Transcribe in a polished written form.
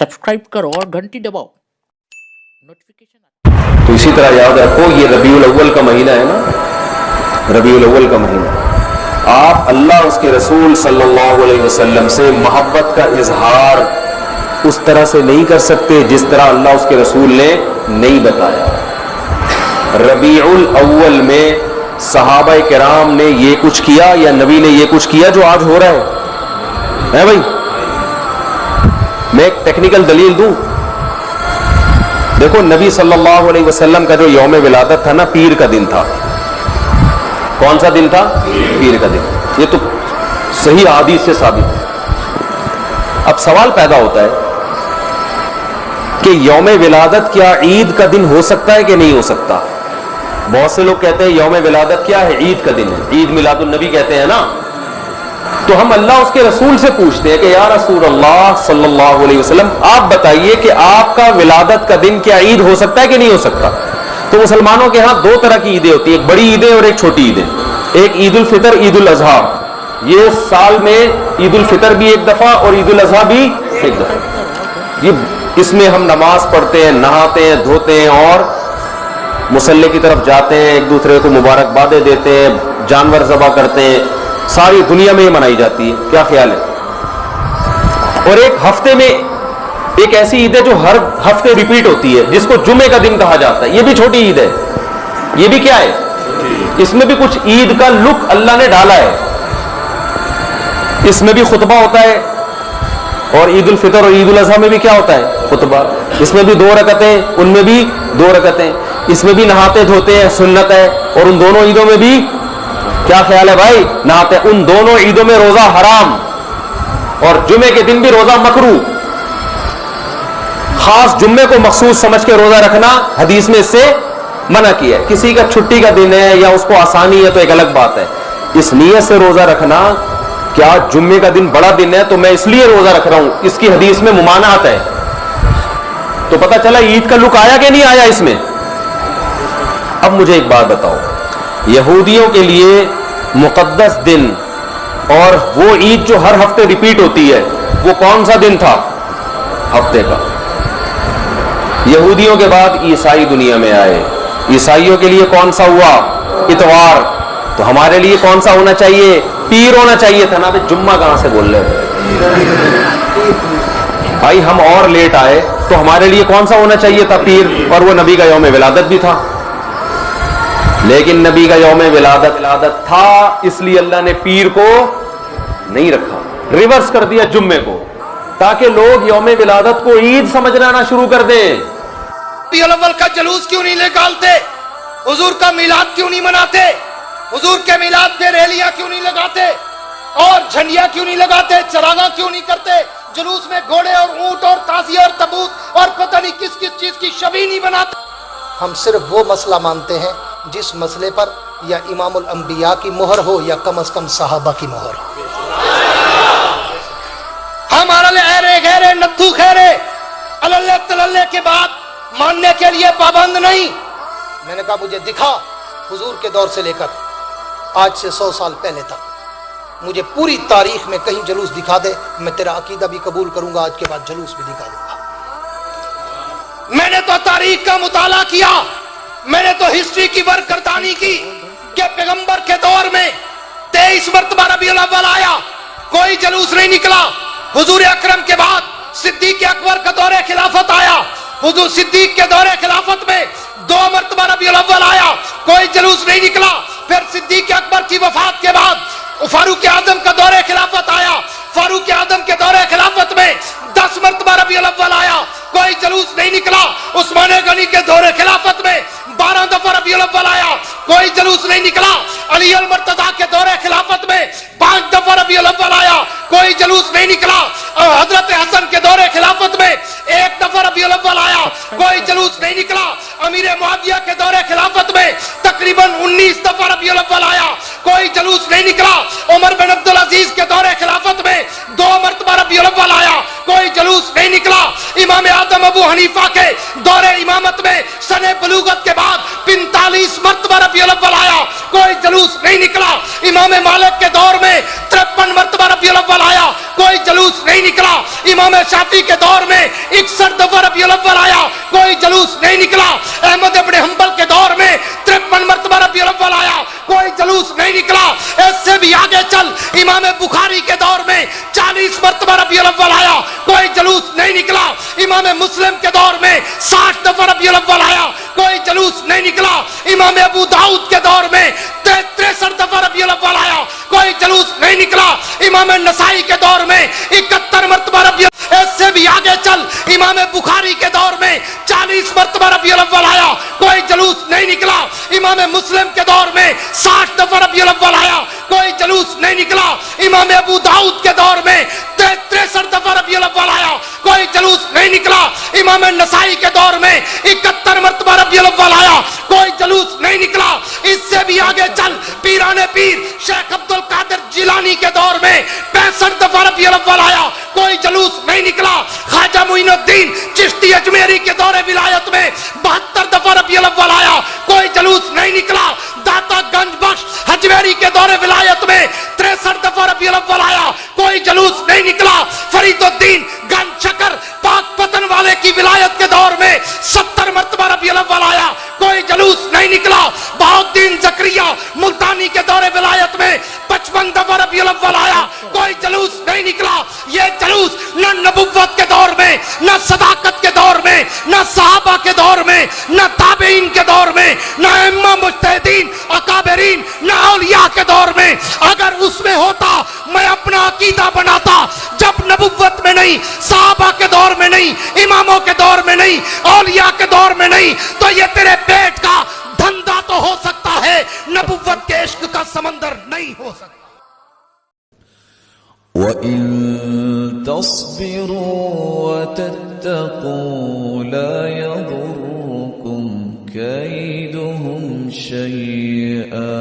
Subscribe करो और घंटी दबाओ नोटिफिकेशन। तो इसी तरह याद रखो, ये रबीउल अव्वल का महीना है ना, रबीउल अव्वल का महीना, आप अल्लाह उसके रसूल सल्लल्लाहु अलैहि वसल्लम से मोहब्बत का इजहार उस तरह से नहीं कर सकते जिस तरह अल्लाह उसके रसूल ने नहीं बताया। रबीउल अव्वल में सहाबा किराम ने ये कुछ किया या नबी ने ये कुछ किया जो आज हो रहा है भाई? मैं एक टेक्निकल दलील दूं। देखो, नबी सल्लल्लाहु अलैहि वसल्लम का जो यौम विलादत था ना, पीर का दिन था। कौन सा दिन था? पीर का दिन। ये तो सही हदीस से साबित है। अब सवाल पैदा होता है कि यौम विलादत क्या ईद का दिन हो सकता है कि नहीं हो सकता? बहुत से लोग कहते हैं यौम विलादत क्या है? ईद का दिन है, ईद मिलादुन नबी कहते हैं ना। तो हम अल्लाह उसके रसूल से पूछते हैं कि या रसूल अल्लाह सल्लल्लाहु अलैहि वसल्लम, आप बताइए कि आपका विलादत का दिन क्या ईद हो सकता है कि नहीं हो सकता? तो मुसलमानों के यहाँ दो तरह की ईदें होती है, एक बड़ी ईदें और एक छोटी ईदें। एक ईद उल फितर, ईद उल अजहा। ये साल में ईद उल फितर भी एक दफा और ईद उल अजहा भी एक दफा। ये इसमें हम नमाज पढ़ते हैं, नहाते हैं, धोते हैं और मुसल्ले की तरफ जाते हैं, एक दूसरे को मुबारकबादें देते हैं, जानवर ज़बह करते हैं। सारी दुनिया में ये मनाई जाती है। क्या ख्याल है? और एक हफ्ते में एक ऐसी ईद है जो हर हफ्ते रिपीट होती है, जिसको जुमे का दिन कहा जाता है। ये भी छोटी ईद है। ये भी क्या है? इसमें भी कुछ ईद का लुक अल्लाह ने डाला है। इसमें भी खुतबा होता है और ईद उल फितर और ईद उल अजहा में भी क्या होता है? खुतबा। इसमें भी 2 रकतें, उनमें भी 2 रकतें। इसमें भी नहाते धोते हैं, सुन्नत है। और उन दोनों ईदों में भी क्या ख्याल है भाई? नहाते। उन दोनों ईदों में रोजा हराम और जुमे के दिन भी रोजा मकरू। खास जुम्मे को मखसूस समझ के रोजा रखना हदीस में इससे मना किया है। किसी का छुट्टी का दिन है या उसको आसानी है तो एक अलग बात है। इस नीयत से रोजा रखना, क्या जुम्मे का दिन बड़ा दिन है तो मैं इसलिए रोजा रख रहा हूं, इसकी हदीस में मुमानात है। तो पता चला ईद का लुक आया कि नहीं आया इसमें? अब मुझे एक बात बताओ, यहूदियों के लिए मुकद्दस दिन और वो ईद जो हर हफ्ते रिपीट होती है, वो कौन सा दिन था हफ्ते का? यहूदियों के बाद ईसाई दुनिया में आए। ईसाइयों के लिए कौन सा हुआ? इतवार। तो हमारे लिए कौन सा होना चाहिए? पीर होना चाहिए था ना। भाई जुम्मा कहां से बोल रहे भाई? हम और लेट आए तो हमारे लिए कौन सा होना चाहिए था? पीर। और वो नबी का यौम विलादत भी था। लेकिन नबी का यौम विलादत था, इसलिए अल्लाह ने पीर को नहीं रखा, रिवर्स कर दिया जुम्मे को, ताकि लोग यौम विलादत को ईद समझना ना शुरू कर दें। रबीउल अव्वल का जुलूस क्यों नहीं निकालते? हुजूर का मिलाद क्यों नहीं मनाते? हुजूर के मिलाद पे रैलियां क्यों नहीं लगाते और झंडियां क्यों नहीं लगाते? चरागा क्यों नहीं करते? जुलूस में घोड़े और ऊंट और ताजिया और तबूत और पता नहीं किस किस चीज की शबी नहीं बनाते। हम सिर्फ वो मसला मानते हैं जिस मसले पर या इमामुल अंबिया की मोहर हो या कम से कम सहाबा की मोहर हो। हमारा अहरे गहरे नत्थू खैरे अल्लाह तल्ले के बाद मानने के लिए पाबंद नहीं। मैंने कहा मुझे दिखा हुजूर के दौर से लेकर आज से 100 साल पहले तक, मुझे पूरी तारीख में कहीं जुलूस दिखा दे, मैं तेरा अकीदा भी कबूल करूंगा, आज के बाद जुलूस भी दिखा दूंगा। मैंने तो तारीख का मुताला किया, मैंने तो हिस्ट्री की वर्करदानी की कि पैगंबर के दौर में 23 मरतबा रबीउल अव्वल आया, कोई जुलूस नहीं निकला। हुजूर अकरम के बाद सिद्दीक अकबर का दौरे खिलाफत आया, हुजूर सिद्दीक के दौरे खिलाफत में 2 मरतबा रबीउल अव्वल आया, कोई जुलूस नहीं निकला। फिर सिद्दीक अकबर की वफात के बाद फारूक आजम का दौरे खिलाफत आया, फारूक आजम के दौरे खिलाफत में 10 मरतबा रबीउल अव्वल आया, कोई जुलूस नहीं निकला। उस्मान गनी के दौरे खिलाफत में 12 दफा रबीउल अव्वल आया, कोई जुलूस नहीं निकला। अली अल मुर्तजा के दौरे खिलाफत में 5 दफा रबीउल अव्वल आया, कोई जुलूस नहीं निकला। और हजरत हसन के दौरे खिलाफत में 1 दफा रबीउल अव्वल आया, कोई जुलूस नहीं निकला। अमीर मुआविया के दौरे खिलाफत में तकरीबन 19 दफा रबीउल अव्वल आया, कोई जुलूस नहीं निकला। उमर बिन अब्दुल अजीज के दौरे खिलाफत में 2 मरतबा रबीउल अव्वल आया, कोई जुलूस नहीं निकला। इमाम आदम अबू हनीफा के दौरे इमामत में सने बलूगत के बाद 45 मरतबा रबीउल अव्वल आया, कोई जुलूस नहीं निकला। इमाम मालिक के दौर में 53 मरतबा रबीउल अव्वल आया, कोई जुलूस नहीं नहीं निकला। इमाम शाफी के दौर में 61 दफा रबीउल अव्वल आया, कोई जुलूस नहीं निकला। अहमद इब्न हंबल के दौर में 53 मरतबा रबीउल अव्वल आया, कोई जुलूस नहीं निकला। इससे भी आगे चल, इमाम बुखारी के दौर में 40 मरतबा रबीउल अव्वल आया, कोई जुलूस नहीं निकला। इमाम मुस्लिम के दौर में 60 दफा रबीउल अव्वल आया, कोई जुलूस नहीं निकला। इमाम अबू दाऊद के दौर में 63 दफा रबीउल अव्वल आया, कोई जुलूस नहीं निकला। इमाम नसाई के दौर में 71 मरतबा रबीउल, इससे भी आगे चल, इमाम बुखारी के दौर में 40 मरतबा रबीउल अव्वल आया, कोई जुलूस नहीं निकला। इमाम मुस्लिम के दौर में 60 दफा रबीउल अव्वल आया, कोई जुलूस नहीं निकला। इमाम अबू दाऊद के दौर में 63 दफा रबीउल अव्वल आया, कोई जुलूस नहीं निकला। इमाम नसाई के दौर में 71 मरतबा रबीउल अव्वल आया, कोई जुलूस नहीं निकला। इससे भी आगे चल, पीराने पीर शेख अब्दुल कादिर जिलानी के दौर में 65 दफा रबीउल अव्वल आया, कोई जुलूस नहीं निकला। ख्वाजा मुइनुद्दीन चिश्ती अजमेरी के दौरे विलायत में 72 दफा रबीउल अव्वल आया, कोई जुलूस नहीं निकला। दाता गंज बख्श अजमेरी के दौरे विलायत में 63 दफा रबीउल अव्वल आया, कोई जुलूस नहीं निकला। फरीदुद्दीन गंज शकर पाक पतन वाले की विलायत के दौर में 70 मरतबा रबीउल अव्वल आया, कोई जुलूस नहीं निकला। बहाउद्दीन जकरिया मुल्तानी के दौरे विलायत में 55 दफा रबीउल अव्वल आया, कोई जुलूस नहीं निकला। ये जुलूस न नबुव्वत के दौर में, न सदाकत के दौर में, न सहाबा के दौर में, न ताबेईन के दौर में, न इमाम मुज्तहिदीन अकाबरीन, न औलिया के दौर में। अगर उसमें होता मैं अपना अकीदा बनाता। जब नबुव्वत में नहीं, सहाबा के दौर में नहीं, इमामों के दौर में नहीं, औलिया के दौर में नहीं, तो ये तेरे पेट का धंधा तो हो सकता है, नबुव्वत के इश्क का समंदर नहीं हो सकता। وَإِن تَصْبِرُوا وَتَتَّقُوا لَا يَضُرُّكُمْ كَيْدُهُمْ شَيْئًا